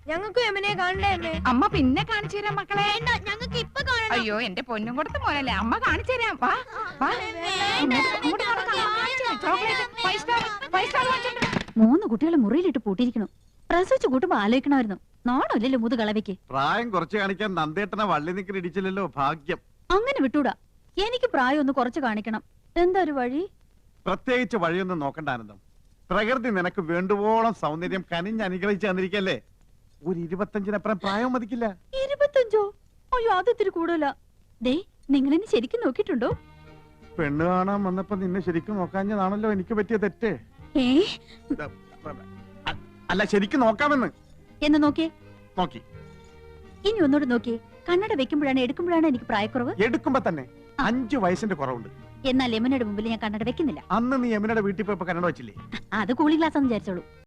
ഞങ്ങൾക്ക് യമുനെ കാണണ്ടേ അമ്മേ? അമ്മ പിന്നെ കാണിച്ചു തരാം മക്കളെ. ഞങ്ങൾക്ക് ഇപ്പൊ കാണണം. അയ്യോ എന്റെ പൊന്നും കൊടുത്ത മോനല്ലേ, അമ്മ കാണിച്ചു തരാം. വാ വാ മൂന്ന് കുട്ടികളെ മുറിയിലിട്ട് പൂട്ടിയിരിക്കണം. പ്രസവിച്ചു കൂട്ടുമ്പോ ആലോചിക്കണമായിരുന്നു. നാണല്ലോ മുതു കളവയ്ക്ക്. പ്രായം കുറച്ച് കാണിക്കാൻ നന്ദേട്ടനെ വള്ളി നിക്കൽ ഇടിച്ചില്ലല്ലോ, ഭാഗ്യം. അങ്ങനെ വിട്ടൂടാ. എനിക്ക് പ്രായം ഒന്ന് കുറച്ച് കാണിക്കണം. എന്താ ഒരു വഴി? പ്രത്യേകിച്ച് വഴിയൊന്നും നോക്കണ്ട ആനന്ദം. പ്രകൃതി നിനക്ക് വേണ്ടുവോളം സൗന്ദര്യം കനിഞ്ഞ് അനുഗ്രഹിച്ച് തന്നിരിക്കല്ലേ. ഒരു 25-നപ്പുറം പ്രായം മതിക്കില്ല. 25? അയ്യോ അതിത്തിരി കൂടുതലാ. ദേ നിങ്ങളെന്നെ ശരിക്കും നോക്കിയിട്ടുണ്ടോ? പെണ്ണ് കാണാൻ വന്നപ്പോ നിന്നെ ശരിക്കും നോക്കാഞ്ഞതാണല്ലോ എനിക്ക് പറ്റിയ തെറ്റ്. അല്ല ശരിക്കും നോക്കാമെന്ന്. എന്ന് നോക്കിയേ. നോക്കി. ഇനി ഒന്നുകൂടെ നോക്കിയേ. കണ്ണട വെക്കുമ്പോഴാണ് എടുക്കുമ്പോഴാണ് എനിക്ക് പ്രായക്കുറവ്. എടുക്കുമ്പോ തന്നെ 5 വയസ്സിന്റെ കുറവുണ്ട്. എന്നാൽ യമുനയുടെ മുമ്പിൽ ഞാൻ കണ്ണട വെക്കുന്നില്ല. അന്ന് നീ യമുനയുടെ വീട്ടിൽ പോയപ്പോ കന്നഡ വെച്ചില്ലേ? അത് കൂളിംഗ് ഗ്ലാസ് എന്ന് വിചാരിച്ചോളൂ.